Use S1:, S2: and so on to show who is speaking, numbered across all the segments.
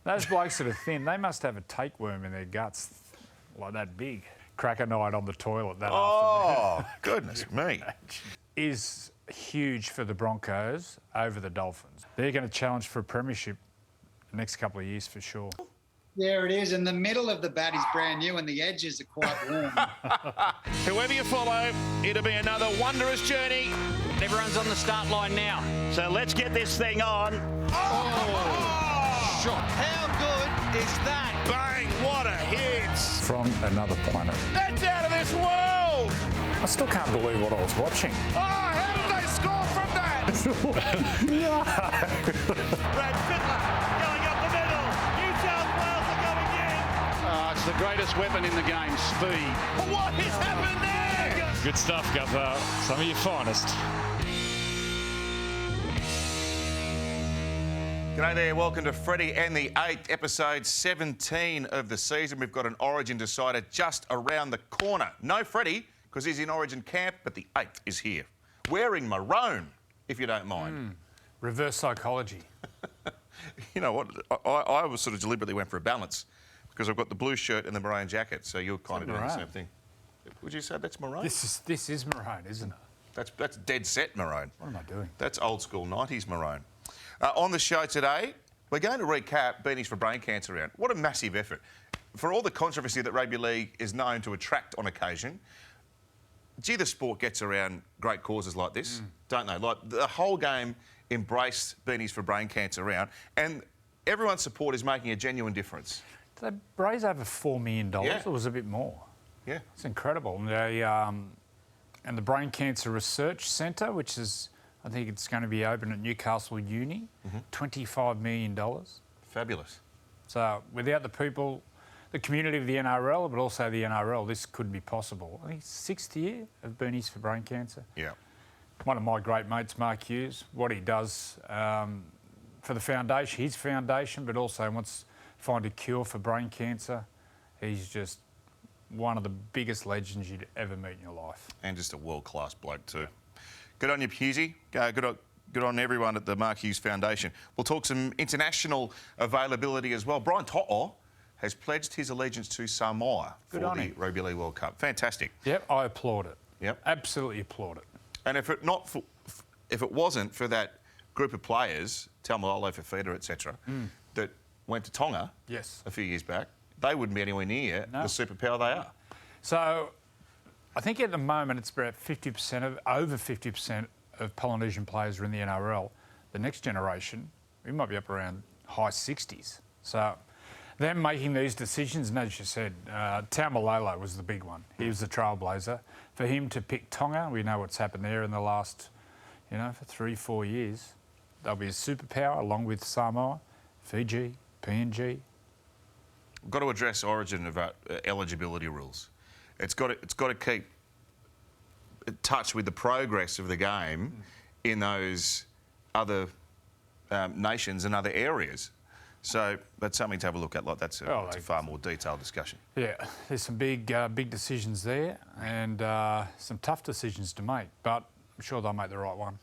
S1: Those blokes that are thin, they must have a tapeworm in their guts like that big. Crack a night on the toilet that afternoon.
S2: Oh, goodness me.
S1: Is huge for the Broncos over the Dolphins. They're going to challenge for a premiership the next couple of years for sure.
S3: There it is, and the middle of the bat is brand new and the edges are quite warm.
S2: Whoever you follow, it'll be another wondrous journey.
S4: Everyone's on the start line now.
S2: So let's get this thing on. Oh!
S4: Shot. How good is that?
S2: Bang, what a hit.
S1: From another planet.
S2: That's out of this world.
S1: I still can't believe what I was watching.
S2: Oh, how did they score from that?
S1: No.
S2: Brad Fittler going up the middle. New South Wales are going in.
S4: It's the greatest weapon in the game, speed.
S2: What has happened there?
S1: Good stuff, Guppo. Some of your finest.
S2: G'day there, welcome to Freddy and the 8th episode 17 of the season. We've got an Origin decider just around the corner. No Freddy, because he's in Origin camp, but the 8th is here. Wearing maroon, if you don't mind.
S1: Reverse psychology.
S2: You know what, I was sort of deliberately went for a balance because I've got the blue shirt and the maroon jacket, so you're kind of doing the same thing. Would you say that's maroon?
S1: This is maroon, isn't it?
S2: That's dead set maroon.
S1: What am I doing?
S2: That's old school 90s maroon. On the show today, we're going to recap Beanies for Brain Cancer Round. What a massive effort. For all the controversy that rugby league is known to attract on occasion, gee, the sport gets around great causes like this, don't they? Like, the whole game embraced Beanies for Brain Cancer Round, and everyone's support is making a genuine difference.
S1: Did they raise over $4 million?
S2: Yeah.
S1: Or was it a bit more?
S2: Yeah.
S1: It's incredible. And the Brain Cancer Research Centre, which is, I think it's going to be open at Newcastle Uni, $25 million.
S2: Fabulous.
S1: So without the people, the community of the NRL, but also the NRL, this couldn't be possible. I think it's 6th year of Beanies for Brain Cancer.
S2: Yeah.
S1: One of my great mates, Mark Hughes, what he does for the foundation, his foundation, but also wants to find a cure for brain cancer. He's just one of the biggest legends you'd ever meet in your life.
S2: And just a world-class bloke too. Good on you, Hughesy. Good on everyone at the Mark Hughes Foundation. We'll talk some international availability as well. Brian To'o has pledged his allegiance to Samoa for the Rugby League World Cup. Fantastic.
S1: Yep, I applaud it.
S2: Yep.
S1: Absolutely applaud it.
S2: And if it wasn't for that group of players, Taumalolo, Fafita, etc., that went to Tonga a few years back, they wouldn't be anywhere near the superpower they are.
S1: So I think at the moment it's about over 50% of Polynesian players are in the NRL. The next generation, we might be up around high 60s. So them making these decisions, and as you said, Taumalolo was the big one. He was the trailblazer. For him to pick Tonga, we know what's happened there in the last, for 3-4 years. They'll be a superpower along with Samoa, Fiji, PNG.
S2: We've got to address Origin about eligibility rules. It's got to keep in touch with the progress of the game in those other nations and other areas. So that's something to have a look at. Like that's a far more detailed discussion. Yeah,
S1: there's some big decisions there and some tough decisions to make, but I'm sure they'll make the right one.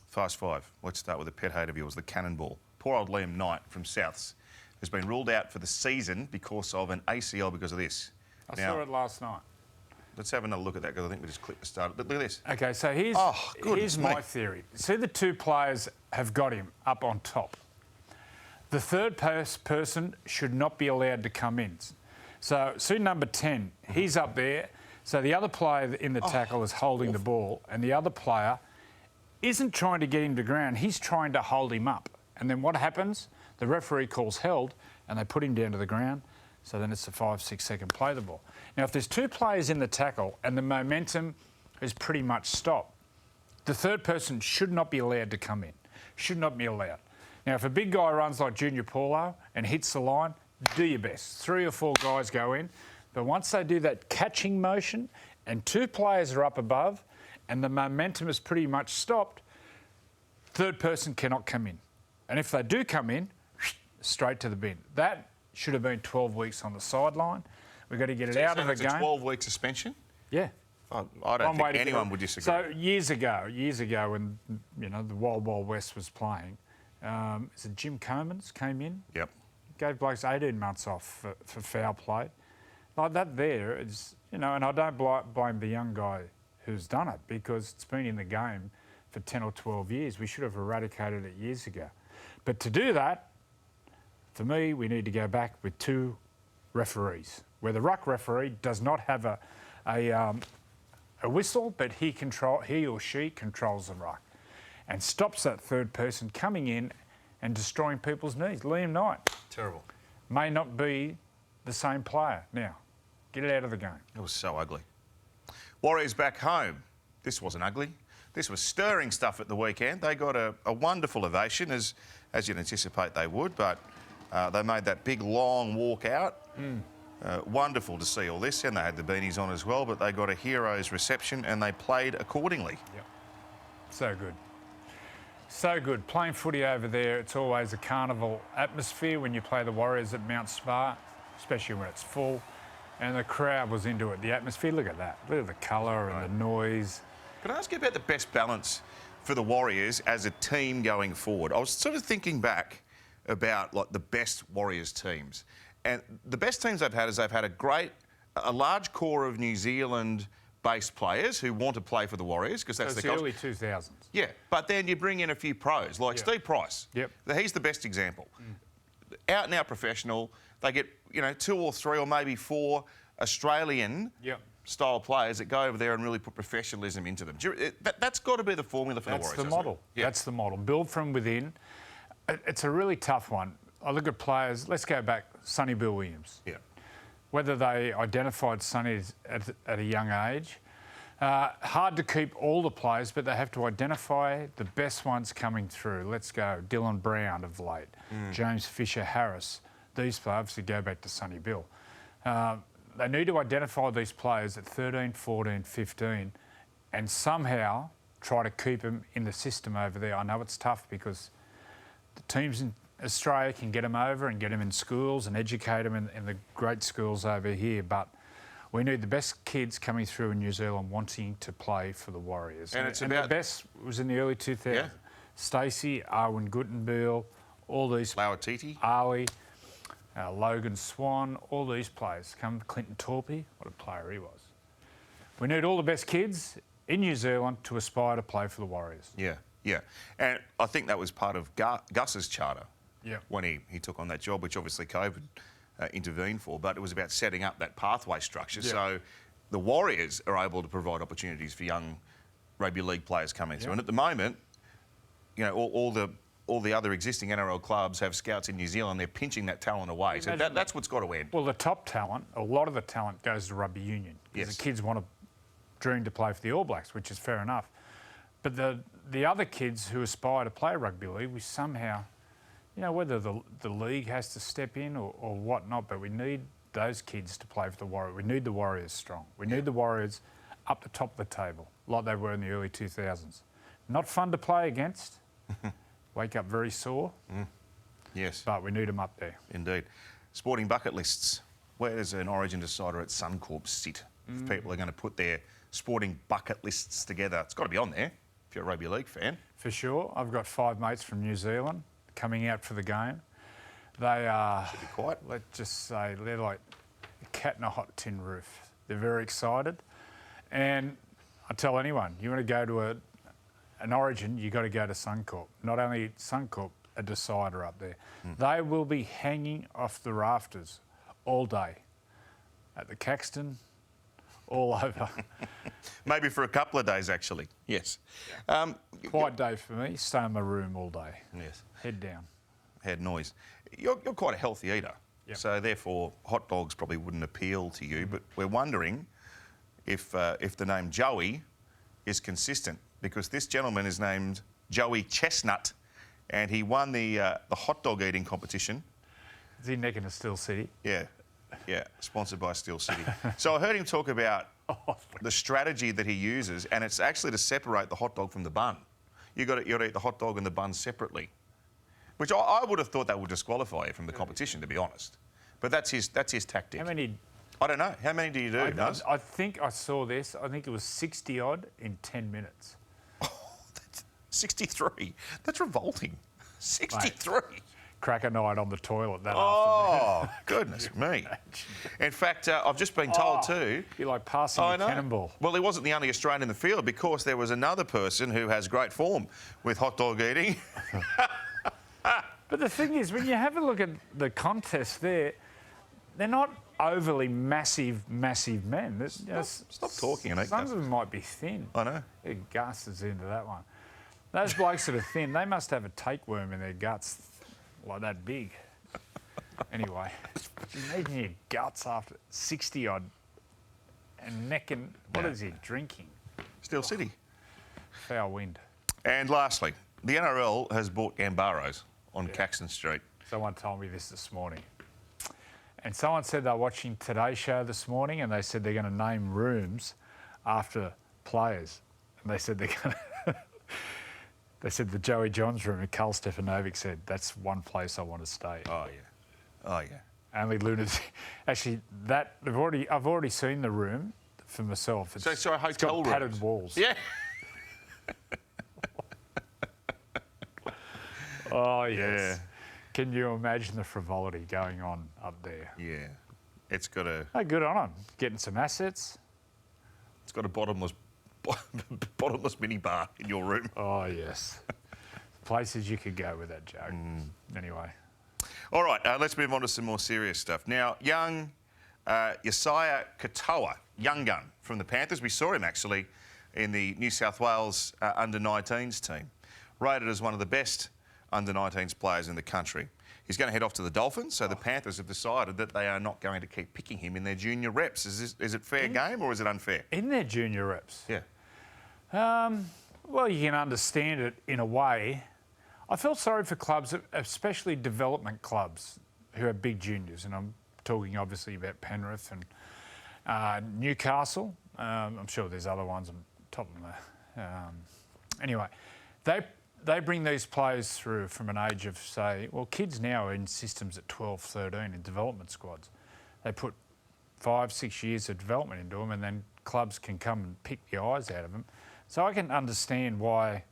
S2: Fast five. Let's start with a pet hate of yours, the cannonball. Poor old Liam Knight from Souths has been ruled out for the season because of an ACL because of this.
S1: I saw it last night.
S2: Let's have another look at that because I think we just clicked the start. Look at this.
S1: OK, so here's my theory. See, the two players have got him up on top. The third person should not be allowed to come in. So, number 10, he's up there. So the other player in the tackle is holding the ball and the other player isn't trying to get him to ground. He's trying to hold him up. And then what happens? The referee calls held and they put him down to the ground. So then it's a 5-6 second play the ball. Now, if there's two players in the tackle and the momentum is pretty much stopped, the third person should not be allowed to come in. Should not be allowed. Now, if a big guy runs like Junior Paulo and hits the line, do your best. 3 or 4 guys go in. But once they do that catching motion and 2 players are up above and the momentum is pretty much stopped, third person cannot come in. And if they do come in, straight to the bin. That should have been 12 weeks on the sideline. We've got to get it out of the game.
S2: It's a 12-week suspension?
S1: Yeah.
S2: I don't think anyone would disagree.
S1: So years ago when, the Wild Wild West was playing, is it Jim Comins came in?
S2: Yep.
S1: gave blokes 18 months off for foul play. Like that there is, you know, and I don't blame the young guy who's done it because it's been in the game for 10 or 12 years. We should have eradicated it years ago. But to do that, for me, we need to go back with 2 referees, where the ruck referee does not have a whistle, but he or she controls the ruck and stops that third person coming in and destroying people's knees. Liam Knight.
S2: Terrible.
S1: May not be the same player now. Get it out of the game.
S2: It was so ugly. Warriors back home. This wasn't ugly. This was stirring stuff at the weekend. They got a wonderful ovation, as you'd anticipate they would, but they made that big, long walk out. Wonderful to see all this, and they had the beanies on as well, but they got a hero's reception and they played accordingly.
S1: Yep. So good. So good. Playing footy over there, it's always a carnival atmosphere when you play the Warriors at Mount Spa, especially when it's full. And the crowd was into it. The atmosphere, look at that. Look at the colour and the noise.
S2: Can I ask you about the best balance for the Warriors as a team going forward? I was sort of thinking back about like the best Warriors teams. And the best teams they've had is they've had a large core of New Zealand-based players who want to play for the Warriors because that's
S1: the early 2000s.
S2: Yeah, but then you bring in a few pros like Steve Price.
S1: Yep.
S2: He's the best example. Out and out professional. They get 2 or 3 or maybe 4 Australian style players that go over there and really put professionalism into them. That's got to be the formula for the Warriors.
S1: That's the model. Yeah. That's the model. Build from within. It's a really tough one. I look at players. Let's go back. Sonny Bill Williams.
S2: Yeah.
S1: Whether they identified Sonny at a young age. Hard to keep all the players, but they have to identify the best ones coming through. Let's go. Dylan Brown of late. James Fisher-Harris. These players, obviously go back to Sonny Bill. They need to identify these players at 13, 14, 15 and somehow try to keep them in the system over there. I know it's tough because the teams in Australia can get them over and get them in schools and educate them in the great schools over here, but we need the best kids coming through in New Zealand wanting to play for the Warriors. And the best was in the early 2000s.
S2: Yeah.
S1: Stacey, Arwen Guttenbeil, all these...
S2: Lauatiti.
S1: Ali, Logan Swan, all these players. Clinton Torpey, what a player he was. We need all the best kids in New Zealand to aspire to play for the Warriors.
S2: Yeah, yeah. And I think that was part of Gus's charter when he took on that job, which obviously COVID intervened for, but it was about setting up that pathway structure. Yeah. So the Warriors are able to provide opportunities for young rugby league players coming through. And at the moment, all the other existing NRL clubs have scouts in New Zealand. They're pinching that talent away. So that's what's got to end.
S1: Well, the top talent, a lot of the talent goes to rugby union. Because the kids want to dream to play for the All Blacks, which is fair enough. But the other kids who aspire to play rugby league, we somehow, whether the league has to step in or whatnot, but we need those kids to play for the Warriors. We need the Warriors strong. We need the Warriors up the top of the table, like they were in the early 2000s. Not fun to play against. Wake up very sore.
S2: Yes.
S1: But we need them up there.
S2: Indeed. Sporting bucket lists. Where does an Origin decider at Suncorp sit? If people are going to put their sporting bucket lists together, it's got to be on there if you're a rugby league fan.
S1: For sure. I've got 5 mates from New Zealand coming out for the game. They are...
S2: Should be quiet.
S1: Let's just say they're like a cat in a hot tin roof. They're very excited. And I tell anyone, you want to go to an Origin, you've got to go to Suncorp. Not only Suncorp, a decider up there. They will be hanging off the rafters all day at the Caxton, all over.
S2: Maybe for a couple of days, actually. Yes.
S1: Quiet day for me. Stay in my room all day.
S2: Yes.
S1: Head down.
S2: Head noise. You're quite a healthy eater. Yep. So therefore, hot dogs probably wouldn't appeal to you. But we're wondering if the name Joey is consistent, because this gentleman is named Joey Chestnut, and he won the hot dog eating competition.
S1: Is he necking a Steel City?
S2: Yeah. Yeah, sponsored by Steel City. So I heard him talk about the strategy that he uses, and it's actually to separate the hot dog from the bun. You got to eat the hot dog and the bun separately, which I would have thought that would disqualify you from the competition, to be honest. But that's his tactic.
S1: How many?
S2: I don't know. How many do you do?
S1: I think I saw this. I think it was 60 odd in 10 minutes.
S2: Oh, that's 63. That's revolting. 63.
S1: cracker night on the toilet that afternoon.
S2: Oh, goodness me. In fact, I've just been told too...
S1: You're like passing a cannonball.
S2: Well, he wasn't the only Australian in the field because there was another person who has great form with hot dog eating.
S1: But the thing is, when you have a look at the contest there, they're not overly massive men.
S2: Stop talking, Nick.
S1: Some of them might be thin.
S2: I know.
S1: Gus is into that one. Those blokes that are thin, they must have a tapeworm in their guts like that big. Anyway, imagine your guts after 60-odd and necking. What is he drinking?
S2: Steel City.
S1: Foul wind.
S2: And lastly, the NRL has bought Gambaros on Caxton Street.
S1: Someone told me this morning. And someone said they're watching Today's Show this morning and they said they're going to name rooms after players. And they said they're going to... They said the Joey Johns room, and Carl Stefanovic said, that's one place I want to stay.
S2: Oh, yeah. Oh, yeah.
S1: Only lunatic. Actually, I've already seen the room for myself.
S2: So a hotel
S1: it's got
S2: room.
S1: padded walls.
S2: Yeah.
S1: Oh, yes. Yeah. Can you imagine the frivolity going on up there?
S2: Yeah. It's got a...
S1: Oh, good on them. Getting some assets.
S2: It's got a bottomless mini bar in your room.
S1: Oh, yes. Places you could go with that joke. Anyway.
S2: All right, let's move on to some more serious stuff. Now, young Isaiya Kotoa, young gun from the Panthers. We saw him, actually, in the New South Wales under-19s team. Rated as one of the best under-19s players in the country. He's going to head off to the Dolphins, so the Panthers have decided that they are not going to keep picking him in their junior reps. Is it fair game or is it unfair?
S1: In their junior reps?
S2: Yeah.
S1: Well, you can understand it in a way. I felt sorry for clubs, especially development clubs who have big juniors, and I'm talking obviously about Penrith and Newcastle. I'm sure there's other ones on top of them. Anyway, they bring these players through from an age of, say, well, kids now are in systems at 12, 13 in development squads. They put 5, 6 years of development into them and then clubs can come and pick the eyes out of them. So I can understand why,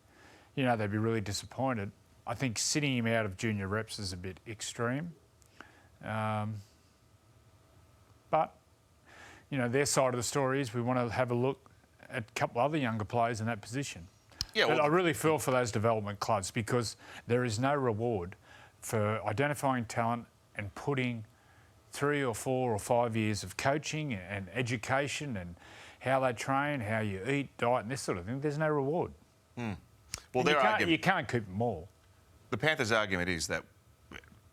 S1: they'd be really disappointed. I think sitting him out of junior reps is a bit extreme. But, their side of the story is we want to have a look at a couple other younger players in that position. Yeah, well, I really feel for those development clubs because there is no reward for identifying talent and putting 3 or 4 or 5 years of coaching and education and how they train, how you eat, diet and this sort of thing. There's no reward. Well, you can't keep them all.
S2: The Panthers' argument is that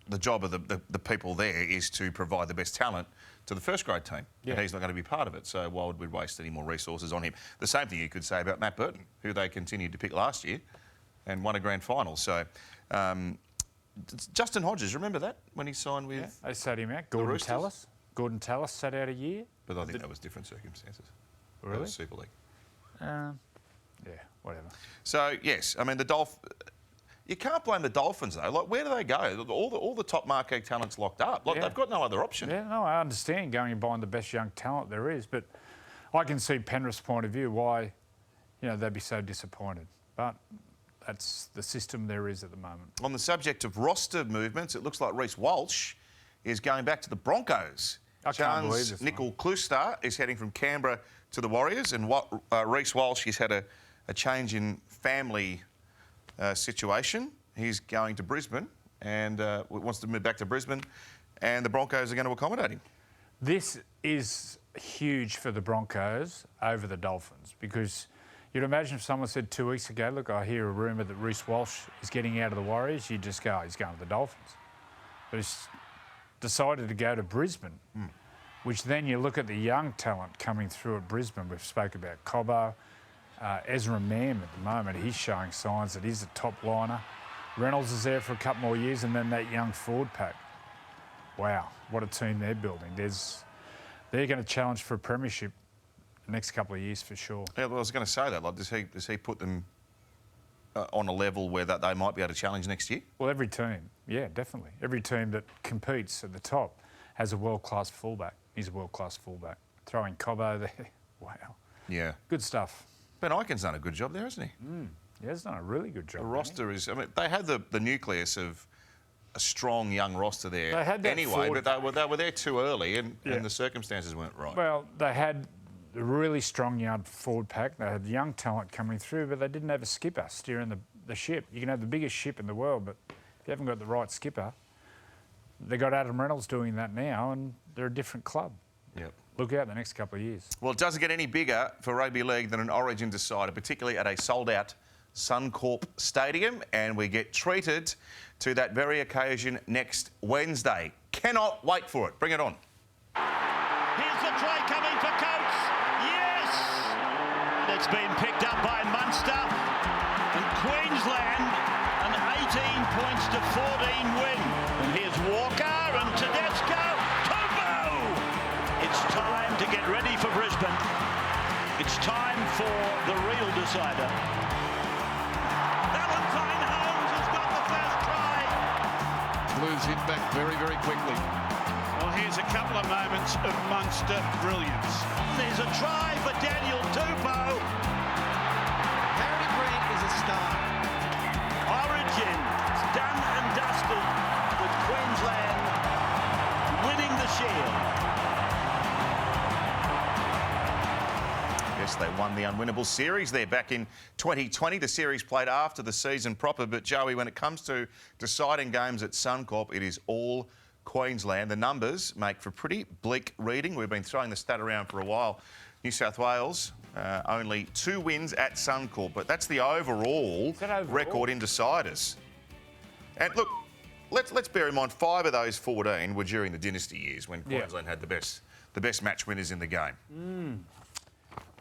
S2: the job of the people there is to provide the best talent to the first grade team. Yeah. And he's not going to be part of it, so why would we waste any more resources on him? The same thing you could say about Matt Burton, who they continued to pick last year and won a grand final. So, Justin Hodges, remember that when he signed with...
S1: Yeah, they sat him out. Gordon Tallis sat out a year.
S2: But I think that was different circumstances.
S1: Really?
S2: That was Super League.
S1: Yeah, whatever.
S2: So, yes, I mean, you can't blame the Dolphins, though. Like, where do they go? All the top marquee talent's locked up. Like, they've got no other option.
S1: Yeah, no, I understand going and buying the best young talent there is, but I can see Penrith's point of view why, they'd be so disappointed. But that's the system there is at the moment.
S2: On the subject of roster movements, it looks like Reece Walsh is going back to the Broncos.
S1: I can't believe this.
S2: Nickel Clustar is heading from Canberra to the Warriors, and Reece Walsh, he's had a change in family situation. He's going to Brisbane and wants to move back to Brisbane, and the Broncos are going to accommodate him.
S1: This is huge for the Broncos over the Dolphins because you'd imagine if someone said 2 weeks ago, look, I hear a rumour that Reece Walsh is getting out of the Warriors, you'd just go, he's going to the Dolphins. But he's decided to go to Brisbane, which then you look at the young talent coming through at Brisbane. We've spoke about Cobbo. Ezra Mam at the moment, he's showing signs that he's a top liner. Reynolds is there for a couple more years and then that young forward pack. Wow, what a team they're building. They're going to challenge for a premiership the next couple of years for sure.
S2: Yeah, well, I was going to say that. Like, does he put them on a level where that they might be able to challenge next year?
S1: Well, every team, yeah, definitely. Every team that competes at the top has a world-class fullback. He's a world-class fullback. Throwing Cobbo there, wow.
S2: Yeah.
S1: Good stuff.
S2: Ben Ikin's done a good job there, hasn't he?
S1: Yeah, he's done a really good job.
S2: The roster is... I mean, they had the nucleus of a strong young roster there
S1: They had that
S2: anyway,
S1: forward
S2: but they were there too early and the circumstances weren't right.
S1: Well, they had a really strong young forward pack. They had young talent coming through, but they didn't have a skipper steering the ship. You can have the biggest ship in the world, but if you haven't got the right skipper, they got Adam Reynolds doing that now, and they're a different club.
S2: Yep.
S1: Look out the next couple of years.
S2: Well, it doesn't get any bigger for rugby league than an Origin decider, particularly at a sold-out Suncorp Stadium, and we get treated to that very occasion next Wednesday. Cannot wait for it. Bring it on.
S5: Here's the try coming for Coates. Yes! And it's been picked up by Munster. And Queensland, an 18 points to 14 win. And here's Walker and Tedesco. Tobo! It's time to get ready for Brisbane. It's time for the real decider. Valentine Holmes has got the first try.
S6: Blues hit back very, very quickly.
S5: Well, here's a couple of moments of Munster brilliance. There's a try for Daniel Tupou.
S7: Harry Grant is a star.
S5: Origin, it's done and dusted with Queensland winning the Shield.
S2: Yes, they won the unwinnable series there back in 2020. The series played after the season proper, but Joey, when it comes to deciding games at Suncorp, it is all Queensland. The numbers make for pretty bleak reading. We've been throwing the stat around for a while. New South Wales, only 2 wins at Suncorp, but that's the overall record in deciders. And look, let's bear in mind 5 of those 14 were during the dynasty years when Queensland had the best match winners in the game.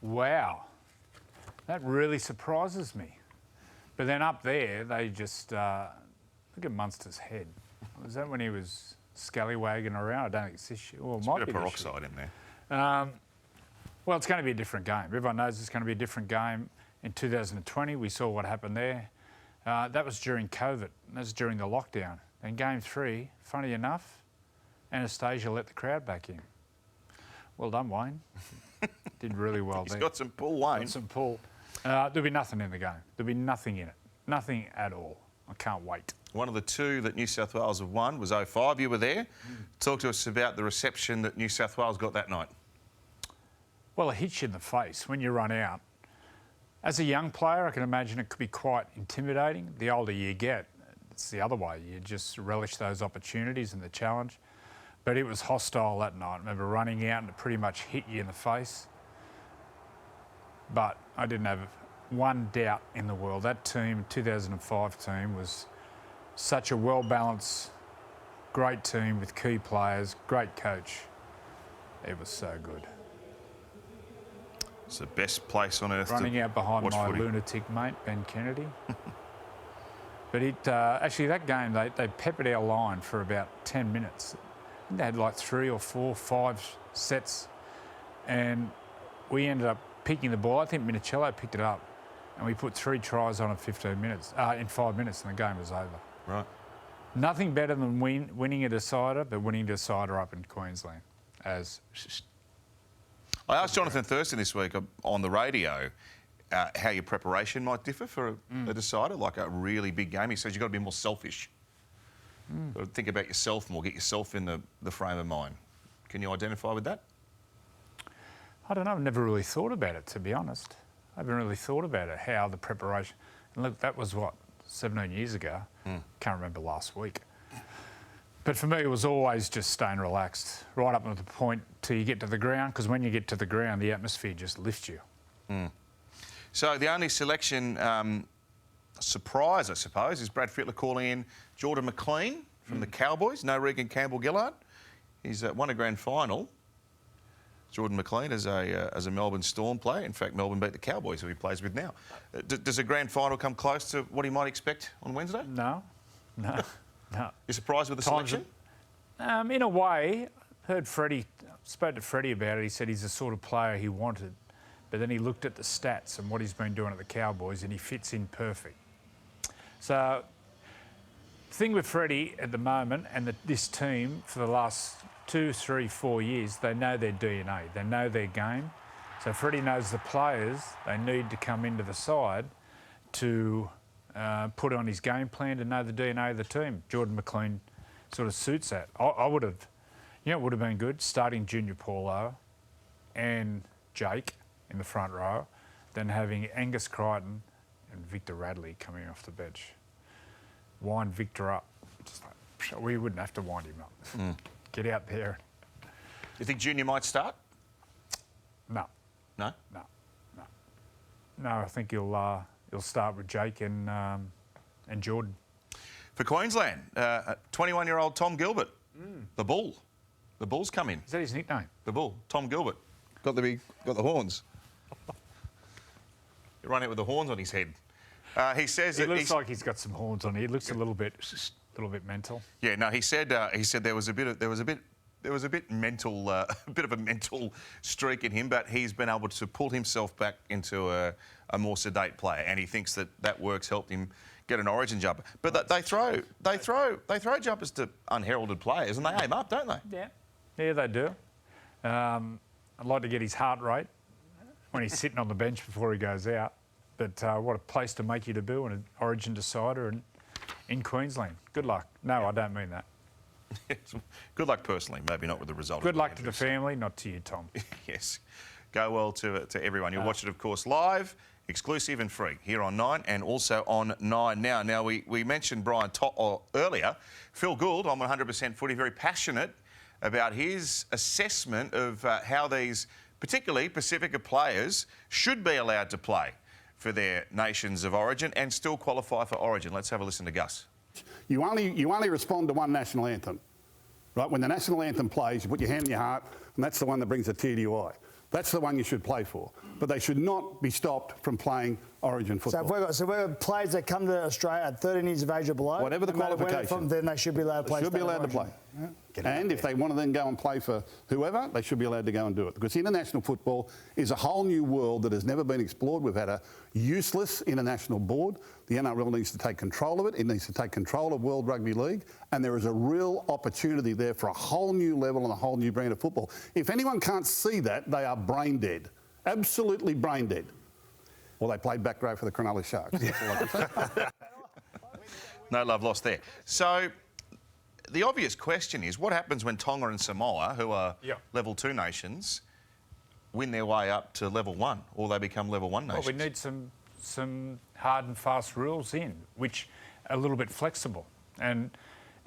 S1: Wow. That really surprises me. But then up there, they just... look at Munster's head. Was that when he was scallywagging around? I don't think it's this year. Well, it might
S2: Bit
S1: be
S2: of
S1: this year.
S2: peroxide in there.
S1: Well, it's going to be a different game. Everyone knows it's going to be a different game. In 2020, we saw what happened there. That was during COVID. That was during the lockdown. And Game 3, funny enough, Anastasia let the crowd back in. Well done, Wayne. Did really well there.
S2: He's got some pull, Wayne.
S1: Got some pull. There'll be nothing in the game. There'll be nothing in it. Nothing at all. I can't wait.
S2: One of the 2 that New South Wales have won was 05. You were there. Talk to us about the reception that New South Wales got that night.
S1: Well, it hits you in the face when you run out. As a young player, I can imagine it could be quite intimidating. The older you get, it's the other way. You just relish those opportunities and the challenge. But it was hostile that night. I remember running out and it pretty much hit you in the face. But I didn't have one doubt in the world. That team, 2005 team, was such a well-balanced, great team with key players, great coach. It was so good.
S2: It's the best place on earth
S1: Running
S2: to
S1: out behind
S2: watch
S1: my
S2: footy.
S1: lunatic mate, Ben Kennedy. But it actually, that game, they peppered our line for about 10 minutes. I think they had like 3 or 4, 5 sets. And we ended up picking the ball. I think Minicello picked it up. And we put 3 tries on in 15 minutes, in 5 minutes, and the game was over.
S2: Right.
S1: Nothing better than winning a decider, but winning a decider up in Queensland. I
S2: asked Jonathan Thurston this week on the radio how your preparation might differ for a decider, like a really big game. He says you've got to be more selfish. Got to think about yourself more, get yourself in the frame of mind. Can you identify with that?
S1: I don't know. I've never really thought about it, to be honest. I haven't really thought about it, how the preparation... And look, that was, 17 years ago? Can't remember last week. But for me, it was always just staying relaxed, right up to the point till you get to the ground, because when you get to the ground, the atmosphere just lifts you.
S2: So the only selection surprise, I suppose, is Brad Fittler calling in Jordan McLean from the Cowboys. No Regan Campbell-Gillard. He's won a grand final. Jordan McLean as a Melbourne Storm player. In fact, Melbourne beat the Cowboys, who he plays with now. Does a grand final come close to what he might expect on Wednesday?
S1: No.
S2: You're surprised with the selection?
S1: In a way, spoke to Freddy about it. He said he's the sort of player he wanted. But then he looked at the stats and what he's been doing at the Cowboys, and he fits in perfect. So the thing with Freddy at the moment and this team for the last 2, 3, 4 years, they know their DNA. They know their game. So Freddy knows the players they need to come into the side to put on his game plan to know the DNA of the team. Jordan McLean sort of suits that. I would have, it would have been good starting Junior Paulo and Jake in the front row, then having Angus Crichton and Victor Radley coming off the bench. Wind Victor up. Just like, we wouldn't have to wind him up. Get out there.
S2: You think Junior might start?
S1: No.
S2: No?
S1: No, I think he'll start with Jake and Jordan.
S2: For Queensland, 21-year-old Tom Gilbert, the Bull. The Bull's come in.
S1: Is that his nickname?
S2: The Bull, Tom Gilbert.
S6: Got the horns.
S2: He ran out with the horns on his head. He says
S1: it looks like he's got some horns on. He looks a little bit mental.
S2: Yeah, no, he said there was a bit mental, a bit of a mental streak in him, but he's been able to pull himself back into a more sedate player, and he thinks that work's helped him get an Origin jumper. But they throw jumpers to unheralded players, and they aim up, don't they?
S1: Yeah, they do. I'd like to get his heart rate when he's sitting on the bench before he goes out. But what a place to make your debut in an Origin decider and in Queensland. Good luck. No, I don't mean that.
S2: Good luck personally, maybe not with the result.
S1: Good luck to the family, not to you, Tom.
S2: Yes. Go well to everyone. You'll watch it, of course, live, exclusive and free here on 9 and also on 9 Now. Now, we mentioned Brian earlier. Phil Gould on 100% Footy, very passionate about his assessment of how these, particularly Pacifica players, should be allowed to play for their nations of origin and still qualify for Origin. Let's have a listen to Gus.
S8: You only respond to one national anthem, right? When the national anthem plays, you put your hand in your heart, and that's the one that brings a tear to your eye. That's the one you should play for. But they should not be stopped from playing Origin football.
S9: So if we've got players that come to Australia at 13 years of age or below,
S8: whatever the qualification,
S9: then they should be allowed to play.
S8: They should be allowed to play. Yeah. And if they want to then go and play for whoever, they should be allowed to go and do it. Because international football is a whole new world that has never been explored. We've had a useless international board. The NRL needs to take control of it. It needs to take control of World Rugby League. And there is a real opportunity there for a whole new level and a whole new brand of football. If anyone can't see that, they are brain dead. Absolutely brain dead. Or they played back row for the Cronulla Sharks. That's all I can say.
S2: No love lost there. So the obvious question is, what happens when Tonga and Samoa, who are level 2 nations, win their way up to level 1, or they become level 1 nations?
S1: Well, we need some hard and fast rules in, which are a little bit flexible. And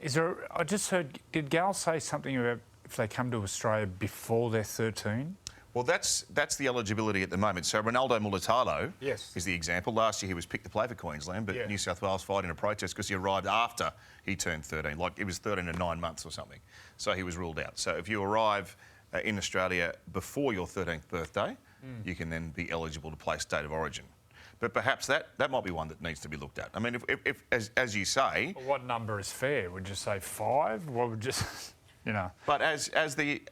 S1: I just heard, did Gal say something about if they come to Australia before they're 13?
S2: Well, that's the eligibility at the moment. So Ronaldo Mulitalo is the example. Last year he was picked to play for Queensland, but New South Wales filed in a protest because he arrived after he turned 13. Like, it was 13 and 9 months or something. So he was ruled out. So if you arrive in Australia before your 13th birthday, you can then be eligible to play State of Origin. But perhaps that might be one that needs to be looked at. I mean, if as you say...
S1: Well, what number is fair? Would you say 5? What would just,
S2: But as the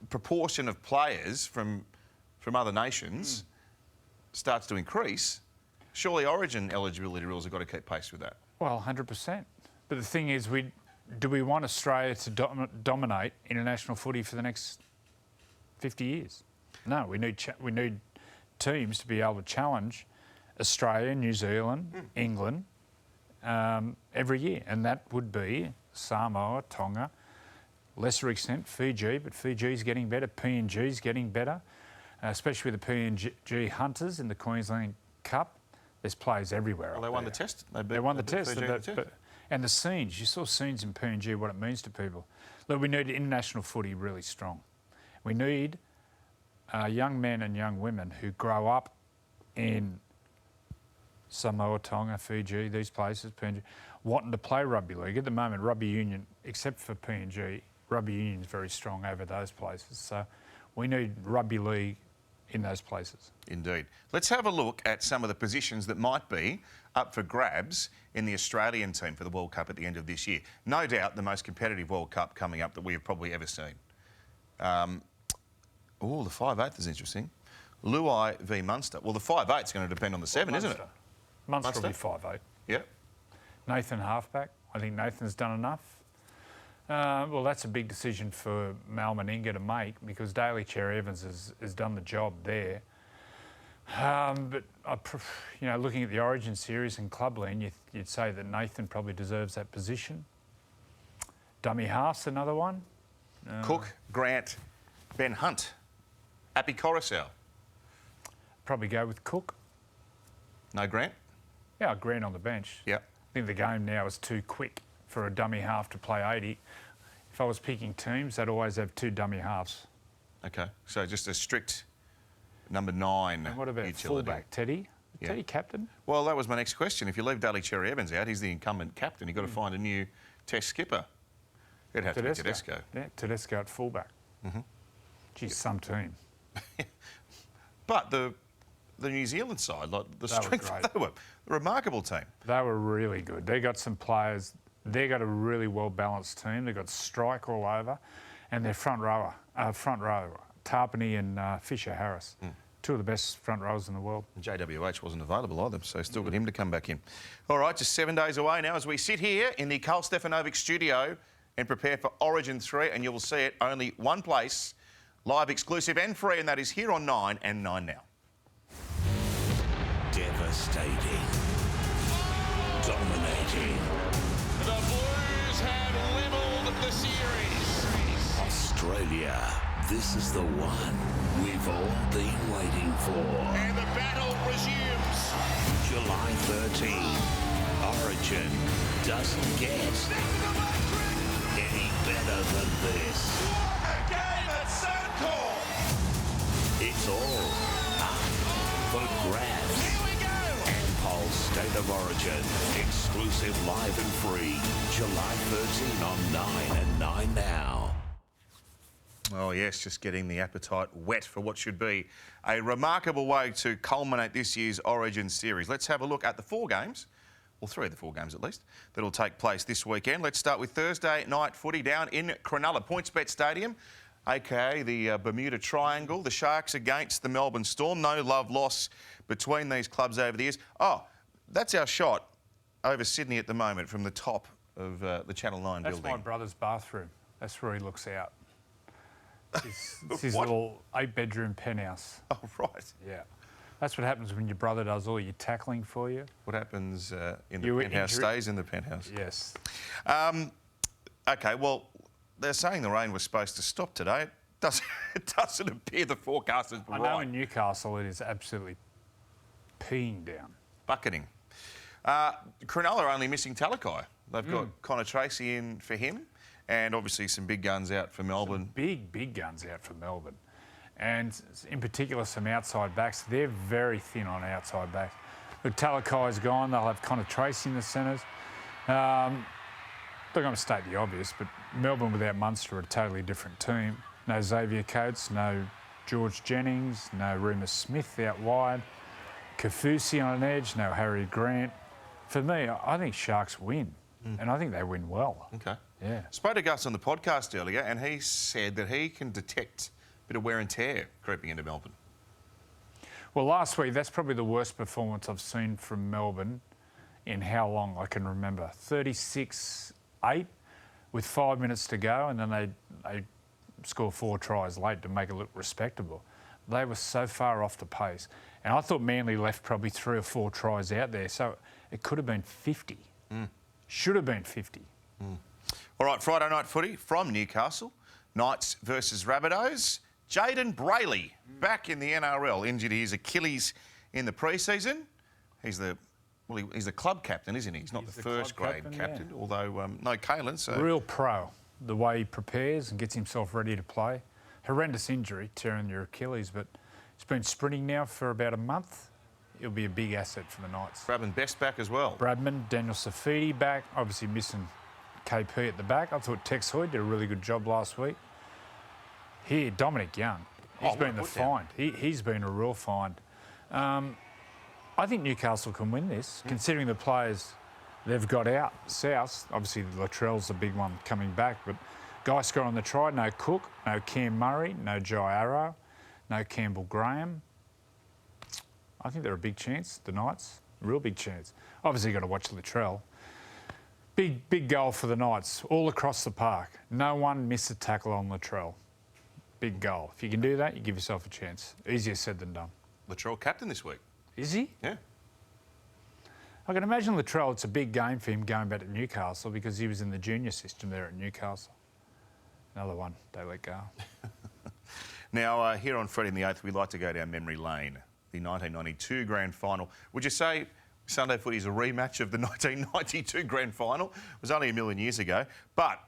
S2: proportion of players from other nations starts to increase, surely Origin eligibility rules have got to keep pace with that.
S1: Well, 100%. But the thing is, do we want Australia to dominate international footy for the next 50 years? No, we need teams to be able to challenge Australia, New Zealand, England every year, and that would be Samoa, Tonga, lesser extent Fiji, but Fiji's getting better, PNG's getting better, especially with the PNG Hunters in the Queensland Cup. There's players everywhere.
S2: Well, they won the test.
S1: They won the test. And the scenes, you saw scenes in PNG, what it means to people. Look, we need international footy really strong. We need young men and young women who grow up in Samoa, Tonga, Fiji, these places, PNG, wanting to play rugby league. At the moment, rugby union, except for PNG, rugby union is very strong over those places. So we need rugby league in those places.
S2: Indeed. Let's have a look at some of the positions that might be up for grabs in the Australian team for the World Cup at the end of this year. No doubt the most competitive World Cup coming up that we have probably ever seen. The 5'8" is interesting. Luai v Munster. Well, the 5'8" is going to depend on the 7, isn't it?
S1: Munster will be 5'8".
S2: Yeah.
S1: Nathan halfback. I think Nathan's done enough. Well, that's a big decision for Mal Meninga to make because Daly Cherry Evans has done the job there. But looking at the Origin series and Clubland, you'd say that Nathan probably deserves that position. Dummy half's another one.
S2: Cook, Grant, Ben Hunt, Appy Coruscant.
S1: Probably go with Cook.
S2: No Grant?
S1: Yeah, Grant on the bench.
S2: Yep.
S1: I think the game now is too quick for a dummy half to play 80. If I was picking teams, I'd always have 2 dummy halves.
S2: Okay, so just a strict number 9
S1: And what about
S2: utility.
S1: fullback, Teddy?
S2: Yeah.
S1: Teddy captain?
S2: Well, that was my next question. If you leave Daly Cherry Evans out, he's the incumbent captain. You've got to find a new Test skipper. It'd have to be Tedesco.
S1: Yeah, Tedesco at fullback. Geez, some team.
S2: But the New Zealand side, like the
S1: They were
S2: strength,
S1: great.
S2: they were a remarkable team.
S1: They were really good. They got some players. They got a really well-balanced team. They got strike all over. And their front row, Tarpany and Fisher Harris. 2 of the best front rowers in the world.
S2: JWH wasn't available either, so still got him to come back in. All right, just 7 days away now as we sit here in the Carl Stefanovic studio and prepare for Origin 3, and you will see it only one place, live, exclusive and free, and that is here on 9 and 9 Now.
S10: Devastating. Dominating.
S11: The Blues have levelled the series.
S10: Australia, this is the one we've all been waiting for.
S11: And the battle resumes.
S10: July 13. Origin doesn't get any better than this.
S11: What a game at Suncorp.
S10: It's all up for grabs.
S11: Here we go.
S10: Ampol State of Origin, exclusive, live and free. July 13 on 9 and 9 Now.
S2: Oh yes, just getting the appetite wet for what should be a remarkable way to culminate this year's Origin series. Let's have a look at the 4 games, well 3 of the 4 games at least, that will take place this weekend. Let's start with Thursday night footy down in Cronulla, PointsBet Stadium, aka the Bermuda Triangle. The Sharks against the Melbourne Storm. No love lost between these clubs over the years. Oh, that's our shot over Sydney at the moment from the top of the Channel 9
S1: That's
S2: building.
S1: my brother's bathroom. That's where he looks out. It's his
S2: What?
S1: little 8-bedroom penthouse.
S2: Oh, right.
S1: Yeah. That's what happens when your brother does all your tackling for you.
S2: What happens in the
S1: You
S2: penthouse
S1: injure-
S2: stays in the penthouse.
S1: Yes.
S2: OK, well, they're saying the rain was supposed to stop today. It doesn't appear the forecasters were
S1: I know
S2: right.
S1: in Newcastle it is absolutely peeing down.
S2: Bucketing. Cronulla are only missing Talakai. They've got Connor Tracy in for him, and obviously some big guns out for Melbourne.
S1: Big guns out for Melbourne. And in particular, some outside backs. They're very thin on outside backs. But Talakai's gone. They'll have Connor Tracy in the centres. They're going to state the obvious, but Melbourne without Munster are a totally different team. No Xavier Coates, no George Jennings, no Remus Smith out wide. Kafusi on an edge, no Harry Grant. For me, I think Sharks win, and I think they win well.
S2: OK.
S1: Yeah.
S2: Spoke to Gus on the podcast earlier, and he said that he can detect a bit of wear and tear creeping into Melbourne.
S1: Well, last week, that's probably the worst performance I've seen from Melbourne in how long I can remember. 36-8 with 5 minutes to go, and then they score 4 tries late to make it look respectable. They were so far off the pace. And I thought Manly left probably 3 or 4 tries out there, so it could have been 50. Should have been 50.
S2: All right, Friday night footy from Newcastle. Knights versus Rabbitohs. Jayden Brayley back in the NRL, injured his Achilles in the pre-season. He's the club captain, isn't he? He's not the first grade captain, although no Kalen. So
S1: Real pro, the way he prepares and gets himself ready to play. Horrendous injury, tearing your Achilles, but he's been sprinting now for about a month. He'll be a big asset for the Knights.
S2: Bradman Best back as well.
S1: Bradman, Daniel Safidi back, obviously missing KP at the back. I thought Tex Hoyd did a really good job last week. Here, Dominic Young, he's been the find. He's been a real find. I think Newcastle can win this, considering the players they've got out south. Obviously, Latrell's a big one coming back, but guys scoring on the try, no Cook, no Cam Murray, no Jai Arrow, no Campbell Graham. I think they're a big chance, the Knights, a real big chance. Obviously, you've got to watch Latrell. Big goal for the Knights, all across the park. No one missed a tackle on Latrell. Big goal. If you can do that, you give yourself a chance. Easier said than done.
S2: Latrell captain this week.
S1: Is he?
S2: Yeah.
S1: I can imagine Latrell, it's a big game for him going back to Newcastle because he was in the junior system there at Newcastle. Another one they let go.
S2: Now, here on Freddy and the 8th, we like to go down memory lane. The 1992 Grand Final. Would you say Sunday footy is a rematch of the 1992 Grand Final? It was only a million years ago. But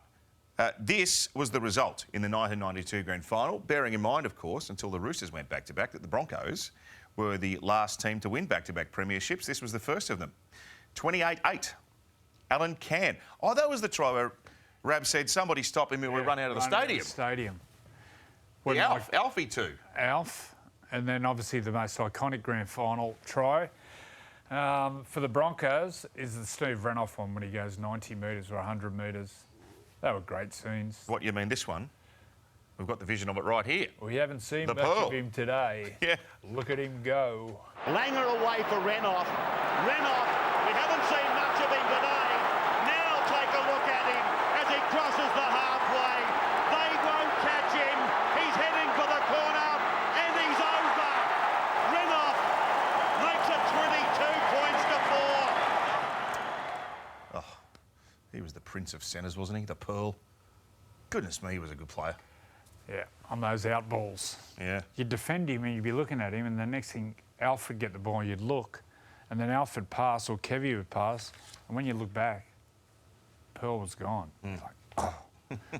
S2: this was the result in the 1992 Grand Final, bearing in mind, of course, until the Roosters went back-to-back, that the Broncos were the last team to win back-to-back premierships. This was the first of them. 28-8. Alan Cann. Oh, that was the try where Rab said, somebody stop him and we run out of the stadium.
S1: Well,
S2: Alfie too.
S1: Alf, and then obviously the most iconic Grand Final try for the Broncos is the Steve Renouf one when he goes 90 metres or 100 metres. They were great scenes.
S2: What, you mean this one? We've got the vision of it right here.
S1: We haven't seen
S2: the
S1: much
S2: pearl
S1: of him today.
S2: Yeah.
S1: Look at him go.
S5: Langer away for Renouf. Renouf, we haven't seen much of him today. Now take a look at him as he crosses the halfway. They won't catch him. He's heading for the corner and he's over. Renouf makes it 22 points to 4.
S2: Oh, he was the Prince of Centres, wasn't he? The Pearl. Goodness me, he was a good player.
S1: Yeah, on those out balls.
S2: Yeah.
S1: You'd defend him and you'd be looking at him and the next thing, Alf would get the ball and you'd look and then Alf would pass or Kevy would pass and when you look back, Pearl was gone. Like, oh.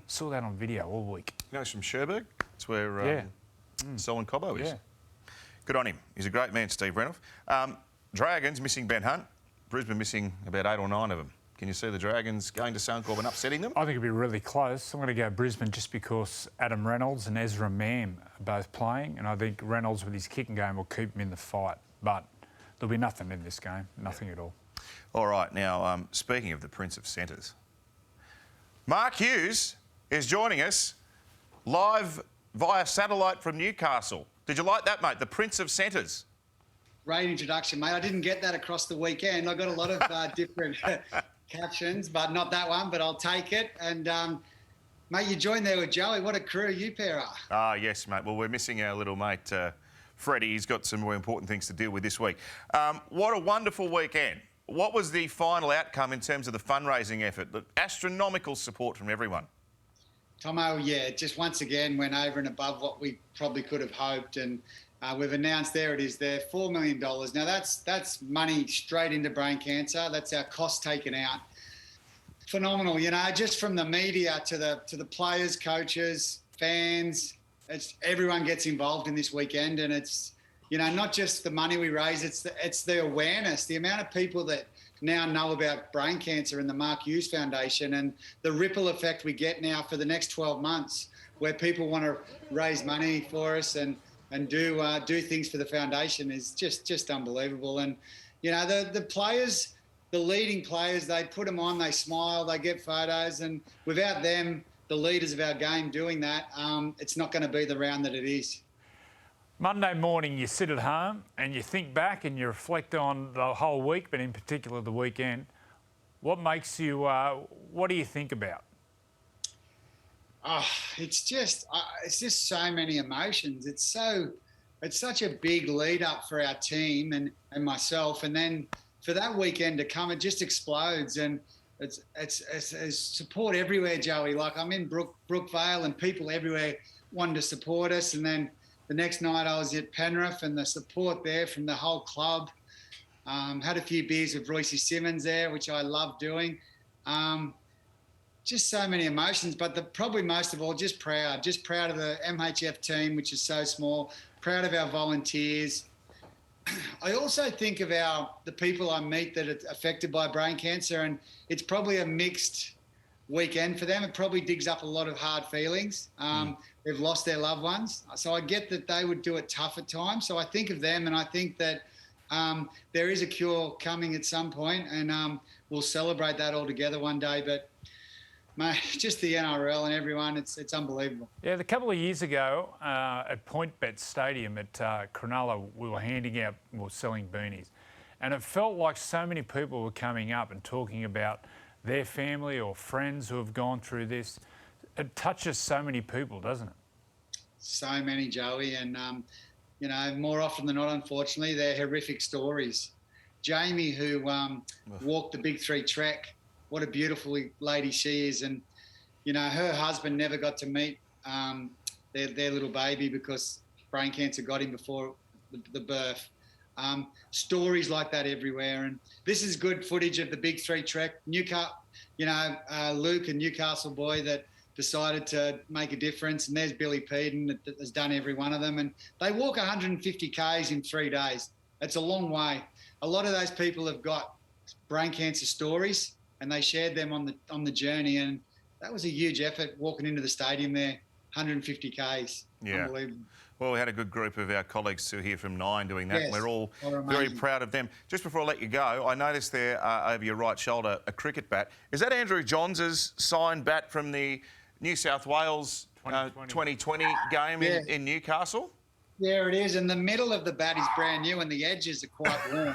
S1: Saw that on video all week.
S2: You know, he's from Cherbourg. It's where Solon Cobbo is.
S1: Yeah.
S2: Good on him. He's a great man, Steve Renouf. Dragons missing Ben Hunt. Brisbane missing about 8 or 9 of them. Can you see the Dragons going to Suncorp and upsetting them?
S1: I think it'd be really close. I'm going to go Brisbane just because Adam Reynolds and Ezra Mam are both playing, and I think Reynolds with his kicking game will keep him in the fight. But there'll be nothing in this game, nothing at all.
S2: All right, now, speaking of the Prince of Centres, Mark Hughes is joining us live via satellite from Newcastle. Did you like that, mate? The Prince of Centres.
S3: Great introduction, mate. I didn't get that across the weekend. I got a lot of different captions, but not that one, but I'll take it. And, mate, you joined there with Joey. What a crew you pair are.
S2: Ah, yes, mate. Well, we're missing our little mate, Freddy. He's got some more important things to deal with this week. What a wonderful weekend. What was the final outcome in terms of the fundraising effort? The astronomical support from everyone.
S3: Tomo, yeah, just once again went over and above what we probably could have hoped. And we've announced there it is there, $4 million. Now, that's money straight into brain cancer. That's our cost taken out. Phenomenal, you know, just from the media to the players, coaches, fans. Everyone gets involved in this weekend, and it's, you know, not just the money we raise, it's the awareness, the amount of people that now know about brain cancer and the Mark Hughes Foundation and the ripple effect we get now for the next 12 months where people want to raise money for us and do things for the foundation is just unbelievable. And, you know, the players, the leading players, they put them on, they smile, they get photos, and without them, the leaders of our game doing that, it's not going to be the round that it is.
S1: Monday morning, you sit at home and you think back and you reflect on the whole week, but in particular the weekend. What makes you, what do you think about?
S3: Oh, it's just so many emotions. It's such a big lead up for our team and myself. And then for that weekend to come, it just explodes. And it's support everywhere, Joey. Like I'm in Brookvale and people everywhere wanted to support us. And then the next night I was at Penrith and the support there from the whole club. Had a few beers with Royce Simmons there, which I love doing. Just so many emotions, but probably most of all, just proud of the MHF team, which is so small, proud of our volunteers. I also think of the people I meet that are affected by brain cancer, and it's probably a mixed weekend for them. It probably digs up a lot of hard feelings. They've lost their loved ones. So I get that they would do it tough at times. So I think of them, and I think that there is a cure coming at some point, and we'll celebrate that all together one day. But mate, just the NRL and everyone, it's unbelievable.
S1: Yeah, a couple of years ago at PointBet Stadium at Cronulla, we were selling beanies. And it felt like so many people were coming up and talking about their family or friends who have gone through this. It touches so many people, doesn't it?
S3: So many, Joey. And, you know, more often than not, unfortunately, they're horrific stories. Jamie, who walked the Big 3 trek. What a beautiful lady she is. And, you know, her husband never got to meet their little baby because brain cancer got him before the birth. Stories like that everywhere. And this is good footage of the Big 3 trek. Newcastle, you know, Luke, a Newcastle boy that decided to make a difference. And there's Billy Peden that has done every one of them. And they walk 150 Ks in 3 days. It's a long way. A lot of those people have got brain cancer stories and they shared them on the journey. And that was a huge effort walking into the stadium there, 150 Ks.
S2: Yeah.
S3: Unbelievable.
S2: Well, we had a good group of our colleagues who are here from Nine doing that.
S3: Yes.
S2: We're all
S3: They're
S2: very
S3: amazing.
S2: proud of them. Just before I let you go, I noticed there over your right shoulder a cricket bat. Is that Andrew Johns' signed bat from the New South Wales 2020 game in Newcastle?
S3: There it is, and the middle of the bat is brand new, and the edges are quite warm.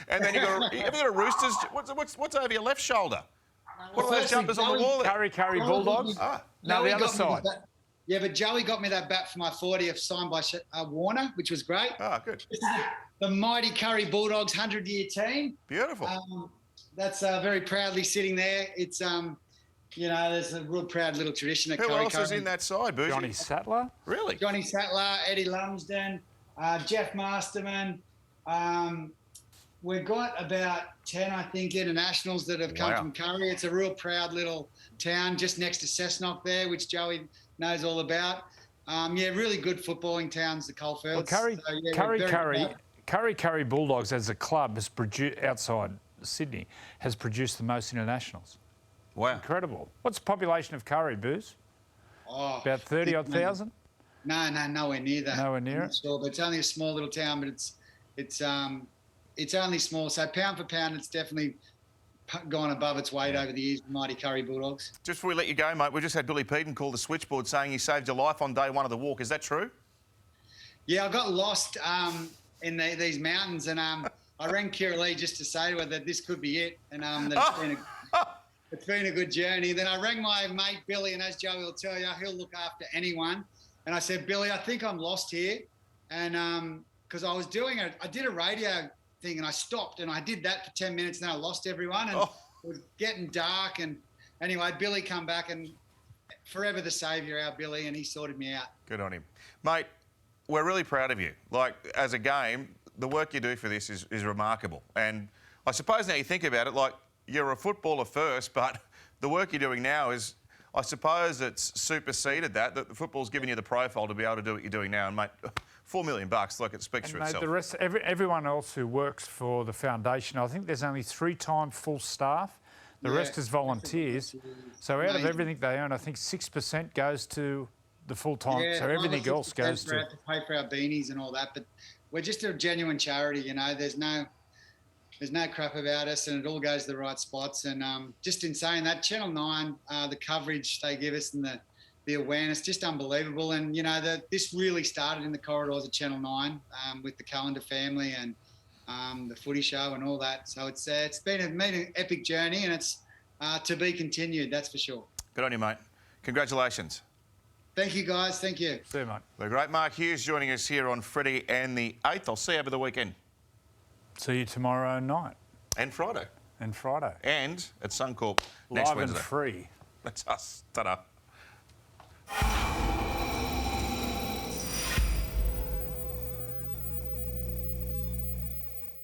S2: And then have you got a Roosters? What's over your left shoulder? What are those jumpers on the wall there?
S1: Curry Bulldogs. No, the other side.
S3: Yeah, but Joey got me that bat for my 40th, signed by Warner, which was great.
S2: Ah, good.
S3: This is the mighty Curry Bulldogs 100-year team.
S2: Beautiful.
S3: That's very proudly sitting there. It's you know, there's a real proud little tradition at
S2: Who
S3: Curry.
S2: else is in that side, Boozy?
S1: Johnny Sattler.
S2: Really?
S3: Johnny Sattler, Eddie Lumsden, Jeff Masterman. We've got about 10, I think, internationals that have come from Curry. It's a real proud little town just next to Cessnock there, which Joey knows all about. Yeah, really good footballing towns, the Coalfields.
S1: Well, Curry Bulldogs as a club has produced, outside Sydney, has produced the most internationals.
S2: Wow.
S1: Incredible. What's the population of Curry, Booze?
S3: Oh,
S1: about 30-odd thousand?
S3: No, nowhere near that.
S1: Nowhere near it?
S3: Sure, but it's only a small little town, but it's only small. So pound for pound, it's definitely gone above its weight over the years, the mighty Curry Bulldogs.
S2: Just before we let you go, mate, we just had Billy Peden call the switchboard saying he saved your life on day one of the walk. Is that true?
S3: Yeah, I got lost in these mountains, and I rang Kira Lee just to say to her that this could be it, and that it's been a good journey. Then I rang my mate Billy, and as Joey will tell you, he'll look after anyone. And I said, Billy, I think I'm lost here, and because I did a radio thing, and I stopped, and I did that for 10 minutes, and then I lost everyone, and it was getting dark. And anyway, Billy come back, and forever the saviour, our Billy, and he sorted me out.
S2: Good on him. Mate, we're really proud of you. Like, as a game, the work you do for this is remarkable. And I suppose now you think about it, like, you're a footballer first, but the work you're doing now is, I suppose it's superseded that the football's given you the profile to be able to do what you're doing now. And, mate, $4 million, like, it speaks for itself.
S1: The rest, everyone else who works for the foundation, I think there's only 3-time full staff. The rest is volunteers. So out of everything they earn, I think 6% goes to the full-time.
S3: Yeah,
S1: so everything else goes to
S3: pay for our beanies and all that. But we're just a genuine charity, you know. There's no crap about us, and it all goes to the right spots. And just in saying that, Channel 9, the coverage they give us and the awareness, just unbelievable. And, you know, this really started in the corridors of Channel 9 with the Calendar family and the footy show and all that. So it's been an epic journey, and it's to be continued, that's for sure.
S2: Good on you, mate. Congratulations.
S3: Thank you, guys. Thank you.
S1: See you, mate.
S2: The great Mark Hughes joining us here on Freddy and the 8th. I'll see you over the weekend.
S1: See you tomorrow night.
S2: And Friday.
S1: And Friday.
S2: And at Suncorp next
S1: Live
S2: Wednesday.
S1: and free.
S2: That's us. Ta-da.